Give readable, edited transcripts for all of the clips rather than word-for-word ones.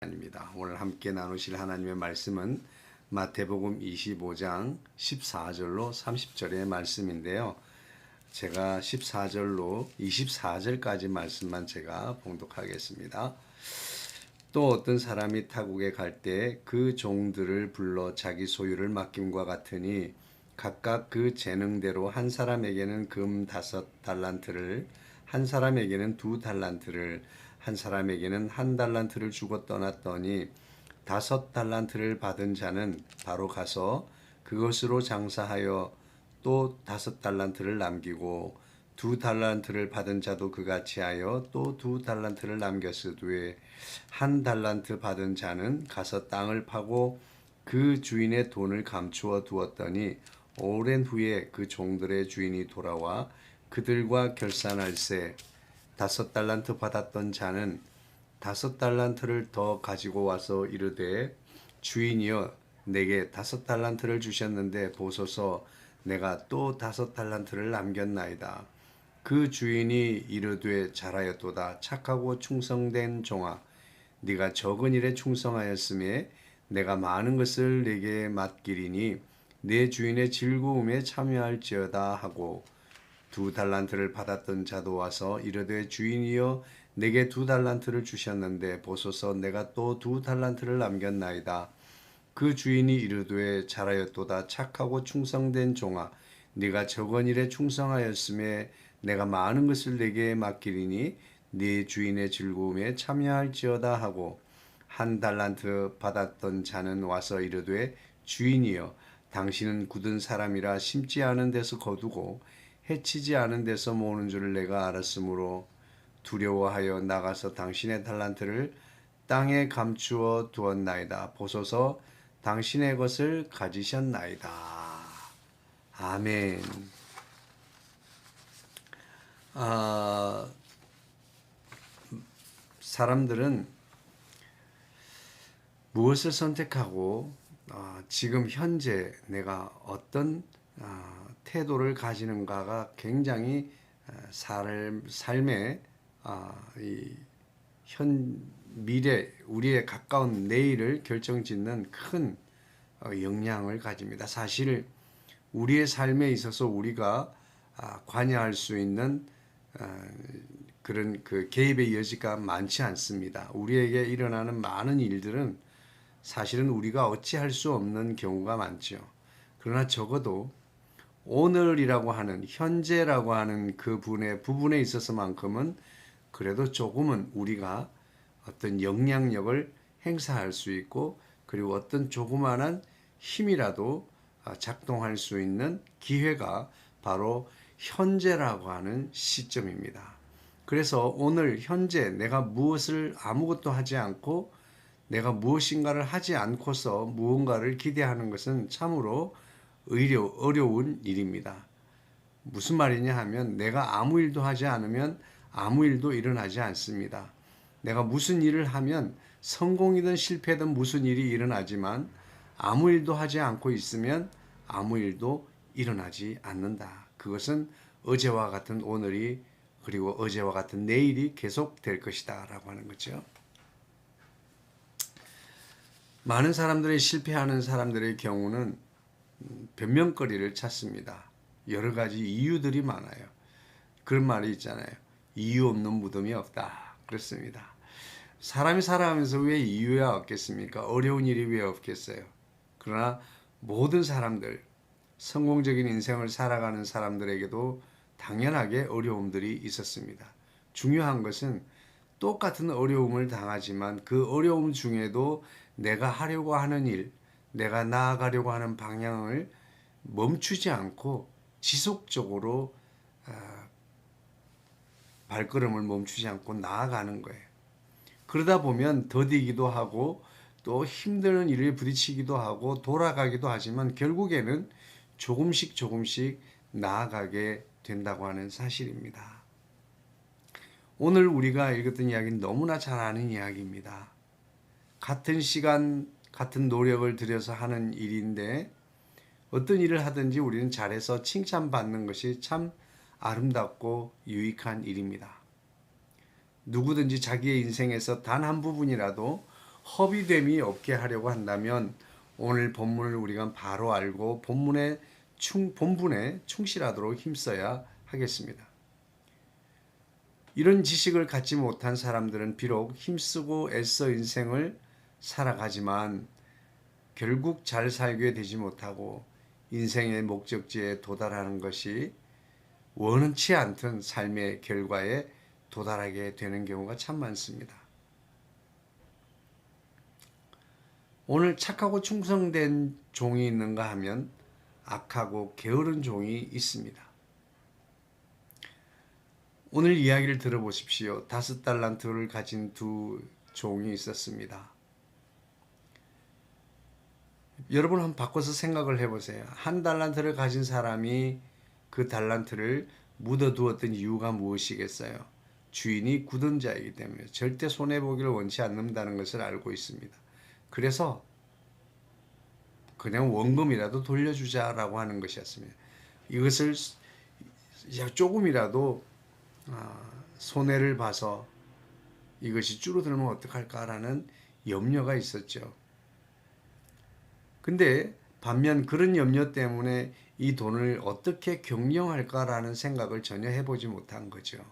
입니다. 오늘 함께 나누실 하나님의 말씀은 마태복음 25장 14절로 30절의 말씀인데요. 제가 14절로 24절까지 말씀만 제가 봉독하겠습니다. 또 어떤 사람이 타국에 갈 때 그 종들을 불러 자기 소유를 맡김과 같으니 각각 그 재능대로 한 사람에게는 금 5달란트를, 한 사람에게는 2달란트를, 한 사람에게는 1달란트를 주고 떠났더니 5달란트를 받은 자는 바로 가서 그것으로 장사하여 또 5달란트를 남기고 2달란트를 받은 자도 그같이 하여 또 2달란트를 남겼으되 1달란트 받은 자는 가서 땅을 파고 그 주인의 돈을 감추어 두었더니 오랜 후에 그 종들의 주인이 돌아와 그들과 결산할세 5달란트 받았던 자는 5달란트를 더 가지고 와서 이르되 주인이여 내게 5달란트를 주셨는데 보소서 내가 또 5달란트를 남겼나이다. 그 주인이 이르되 잘하였도다. 착하고 충성된 종아 네가 적은 일에 충성하였음에 내가 많은 것을 내게 맡기리니 내 주인의 즐거움에 참여할지어다 하고 2달란트를 받았던 자도 와서 이르되 주인이여 내게 2달란트를 주셨는데 보소서 내가 또 2달란트를 남겼나이다. 그 주인이 이르되 잘하였도다. 착하고 충성된 종아 네가 적은 일에 충성하였음에 내가 많은 것을 내게 맡기리니 네 주인의 즐거움에 참여할지어다 하고 1달란트 받았던 자는 와서 이르되 주인이여 당신은 굳은 사람이라 심지 않은 데서 거두고 해치지 않은 데서 모으는 줄을 내가 알았으므로 두려워하여 나가서 당신의 달란트를 땅에 감추어 두었나이다. 보소서 당신의 것을 가지셨나이다. 아멘. 사람들은 무엇을 선택하고 지금 현재 내가 어떤 태도를 가지는가가 굉장히 삶의 미래, 우리의 가까운 내일을 결정짓는 큰 영향을 가집니다. 사실 우리의 삶에 있어서 우리가 관여할 수 있는 그런 그 개입의 여지가 많지 않습니다. 우리에게 일어나는 많은 일들은 사실은 우리가 어찌할 수 없는 경우가 많죠. 그러나 적어도 오늘이라고 하는 현재라고 하는 그 부분에 있어서만큼은 그래도 조금은 우리가 어떤 영향력을 행사할 수 있고 그리고 어떤 조그마한 힘이라도 작동할 수 있는 기회가 바로 현재라고 하는 시점입니다. 그래서 오늘 현재 내가 무엇을 아무것도 하지 않고 내가 무엇인가를 하지 않고서 무언가를 기대하는 것은 참으로 어려운 일입니다. 무슨 말이냐 하면 내가 아무 일도 하지 않으면 아무 일도 일어나지 않습니다. 내가 무슨 일을 하면 성공이든 실패든 무슨 일이 일어나지만 아무 일도 하지 않고 있으면 아무 일도 일어나지 않는다. 그것은 어제와 같은 오늘이 그리고 어제와 같은 내일이 계속될 것이다 라고 하는 거죠. 많은 사람들이 실패하는 사람들의 경우는 변명거리를 찾습니다. 여러 가지 이유들이 많아요. 그런 말이 있잖아요. 이유 없는 무덤이 없다. 그렇습니다. 사람이 살아가면서 왜 이유야 없겠습니까? 어려운 일이 왜 없겠어요? 그러나 모든 사람들, 성공적인 인생을 살아가는 사람들에게도 당연하게 어려움들이 있었습니다. 중요한 것은 똑같은 어려움을 당하지만 그 어려움 중에도 내가 하려고 하는 일, 내가 나아가려고 하는 방향을 멈추지 않고 지속적으로 발걸음을 멈추지 않고 나아가는 거예요. 그러다 보면 더디기도 하고 또 힘든 일에 부딪히기도 하고 돌아가기도 하지만 결국에는 조금씩 나아가게 된다고 하는 사실입니다. 오늘 우리가 읽었던 이야기는 너무나 잘 아는 이야기입니다. 같은 시간, 같은 노력을 들여서 하는 일인데 어떤 일을 하든지 우리는 잘해서 칭찬받는 것이 참 아름답고 유익한 일입니다. 누구든지 자기의 인생에서 단 한 부분이라도 허비됨이 없게 하려고 한다면 오늘 본문을 우리가 바로 알고 본문에 본분에 충실하도록 힘써야 하겠습니다. 이런 지식을 갖지 못한 사람들은 비록 힘쓰고 애써 인생을 살아가지만 결국 잘 살게 되지 못하고 인생의 목적지에 도달하는 것이 원치 않던 삶의 결과에 도달하게 되는 경우가 참 많습니다. 오늘 착하고 충성된 종이 있는가 하면 악하고 게으른 종이 있습니다. 오늘 이야기를 들어보십시오. 5달란트를 가진 두 종이 있었습니다. 여러분 한번 바꿔서 생각을 해보세요. 1달란트를 가진 사람이 그 달란트를 묻어두었던 이유가 무엇이겠어요? 주인이 굳은 자이기 때문에 절대 손해보기를 원치 않는다는 것을 알고 있습니다. 그래서 그냥 원금이라도 돌려주자라고 하는 것이었습니다. 이것을 조금이라도 손해를 봐서 이것이 줄어들면 어떡할까라는 염려가 있었죠. 근데 반면 그런 염려 때문에 이 돈을 어떻게 경영할까라는 생각을 전혀 해보지 못한 거죠.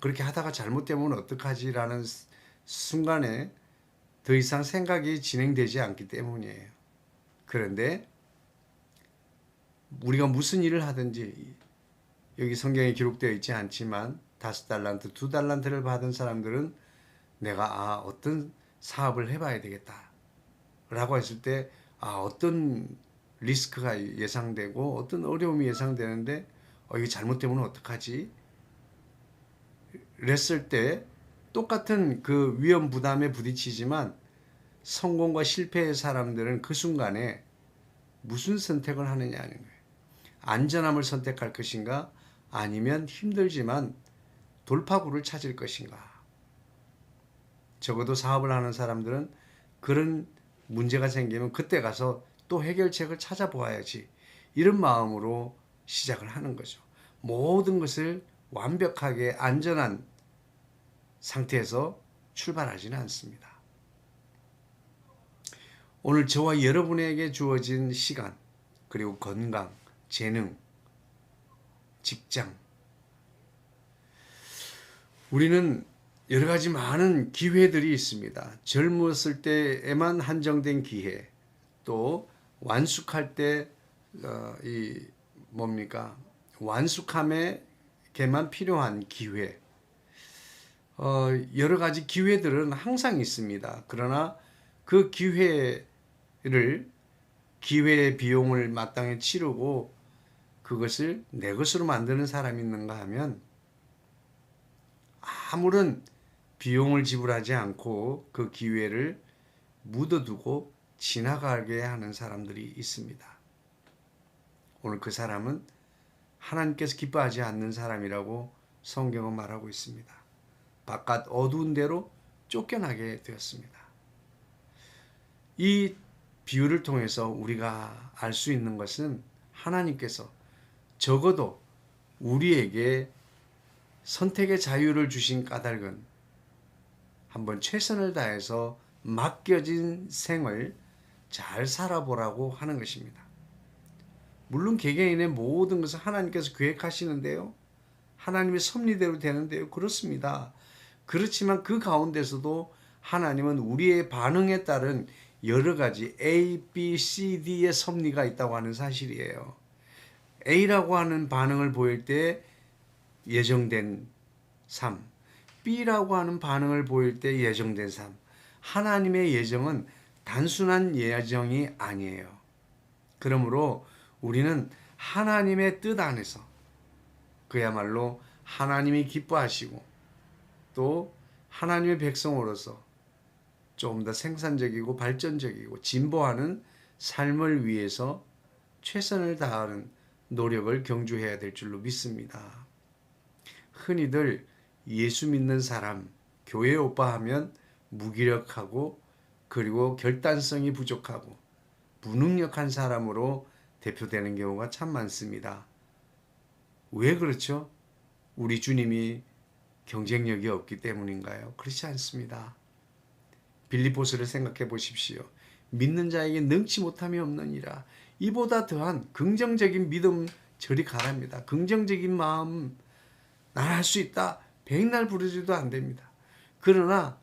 그렇게 하다가 잘못되면 어떡하지라는 순간에 더 이상 생각이 진행되지 않기 때문이에요. 그런데 우리가 무슨 일을 하든지 여기 성경에 기록되어 있지 않지만 5달란트, 2달란트를 받은 사람들은 내가 어떤 사업을 해봐야 되겠다 라고 했을 때 어떤 리스크가 예상되고 어떤 어려움이 예상되는데 이게 잘못되면 어떡하지? 그랬을 때 똑같은 그 위험 부담에 부딪히지만 성공과 실패의 사람들은 그 순간에 무슨 선택을 하느냐는 거예요. 안전함을 선택할 것인가 아니면 힘들지만 돌파구를 찾을 것인가. 적어도 사업을 하는 사람들은 그런 문제가 생기면 그때 가서 또 해결책을 찾아보아야지. 이런 마음으로 시작을 하는 거죠. 모든 것을 완벽하게 안전한 상태에서 출발하지는 않습니다. 오늘 저와 여러분에게 주어진 시간, 그리고 건강, 재능, 직장. 우리는 여러 가지 많은 기회들이 있습니다. 젊었을 때에만 한정된 기회, 또 완숙할 때 완숙함에게만 필요한 기회. 여러 가지 기회들은 항상 있습니다. 그러나 그 기회의 비용을 마땅히 치르고 그것을 내 것으로 만드는 사람이 있는가 하면 아무런 비용을 지불하지 않고 그 기회를 묻어두고 지나가게 하는 사람들이 있습니다. 오늘 그 사람은 하나님께서 기뻐하지 않는 사람이라고 성경은 말하고 있습니다. 바깥 어두운 데로 쫓겨나게 되었습니다. 이 비유를 통해서 우리가 알 수 있는 것은 하나님께서 적어도 우리에게 선택의 자유를 주신 까닭은 한번 최선을 다해서 맡겨진 생을 잘 살아보라고 하는 것입니다. 물론 개개인의 모든 것을 하나님께서 계획하시는데요. 하나님의 섭리대로 되는데요. 그렇습니다. 그렇지만 그 가운데서도 하나님은 우리의 반응에 따른 여러 가지 A, B, C, D의 섭리가 있다고 하는 사실이에요. A라고 하는 반응을 보일 때 예정된 삶, B라고 하는 반응을 보일 때 예정된 삶. 하나님의 예정은 단순한 예정이 아니에요. 그러므로 우리는 하나님의 뜻 안에서 그야말로 하나님이 기뻐하시고 또 하나님의 백성으로서 좀 더 생산적이고 발전적이고 진보하는 삶을 위해서 최선을 다하는 노력을 경주해야 될 줄로 믿습니다. 흔히들 예수 믿는 사람, 교회 오빠 하면 무기력하고 그리고 결단성이 부족하고 무능력한 사람으로 대표되는 경우가 참 많습니다. 왜 그렇죠? 우리 주님이 경쟁력이 없기 때문인가요? 그렇지 않습니다. 빌립보서를 생각해 보십시오. 믿는 자에게 능치 못함이 없느니라. 이보다 더한 긍정적인 믿음 저리 가랍니다. 긍정적인 마음 나는 할 수 있다. 백날 부르지도 안 됩니다. 그러나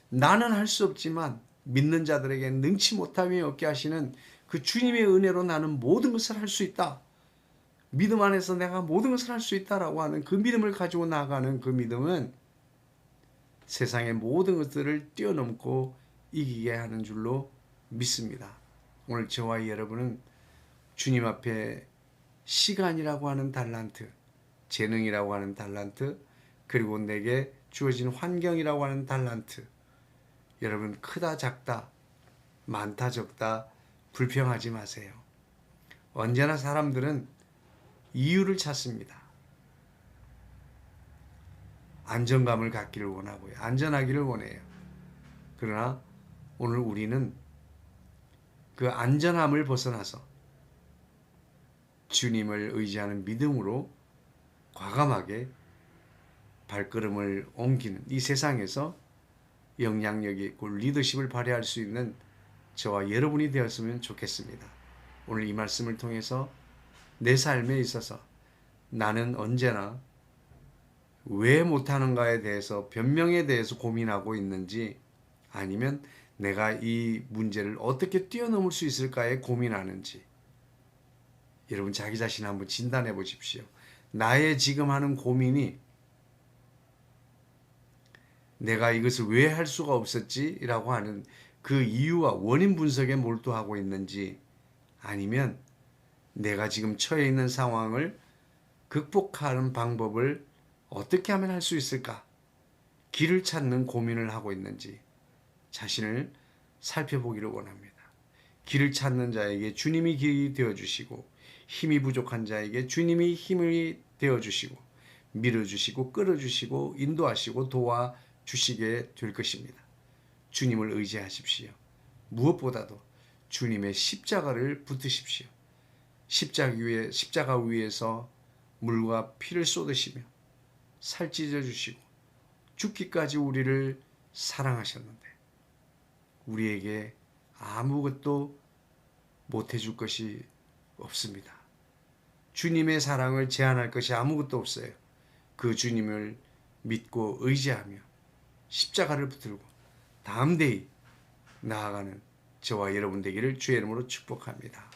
나는 할 수 없지만 믿는 자들에게 능치 못함이 없게 하시는 그 주님의 은혜로 나는 모든 것을 할 수 있다. 믿음 안에서 내가 모든 것을 할 수 있다라고 하는 그 믿음을 가지고 나아가는 그 믿음은 세상의 모든 것들을 뛰어넘고 이기게 하는 줄로 믿습니다. 오늘 저와 여러분은 주님 앞에 시간이라고 하는 달란트, 재능이라고 하는 달란트, 그리고 내게 주어진 환경이라고 하는 달란트, 여러분 크다 작다, 많다 적다 불평하지 마세요. 언제나 사람들은 이유를 찾습니다. 안정감을 갖기를 원하고요. 안전하기를 원해요. 그러나 오늘 우리는 그 안전함을 벗어나서 주님을 의지하는 믿음으로 과감하게 발걸음을 옮기는 이 세상에서 영향력이 있고 리더십을 발휘할 수 있는 저와 여러분이 되었으면 좋겠습니다. 오늘 이 말씀을 통해서 내 삶에 있어서 나는 언제나 왜 못하는가에 대해서 변명에 대해서 고민하고 있는지 아니면 내가 이 문제를 어떻게 뛰어넘을 수 있을까에 고민하는지 여러분 자기 자신 한번 진단해 보십시오. 나의 지금 하는 고민이 내가 이것을 왜 할 수가 없었지? 라고 하는 그 이유와 원인 분석에 몰두하고 있는지 아니면 내가 지금 처해 있는 상황을 극복하는 방법을 어떻게 하면 할 수 있을까? 길을 찾는 고민을 하고 있는지 자신을 살펴보기를 원합니다. 길을 찾는 자에게 주님이 길이 되어주시고 힘이 부족한 자에게 주님이 힘이 되어주시고 밀어주시고 끌어주시고 인도하시고 도와주시게 될 것입니다. 주님을 의지하십시오. 무엇보다도 주님의 십자가를 붙드십시오. 십자가 위에서 물과 피를 쏟으시며 살 찢어주시고 죽기까지 우리를 사랑하셨는데 우리에게 아무것도 못해줄 것이 없습니다. 주님의 사랑을 제한할 것이 아무것도 없어요. 그 주님을 믿고 의지하며 십자가를 붙들고 담대히 나아가는 저와 여러분 되기를 주의 이름으로 축복합니다.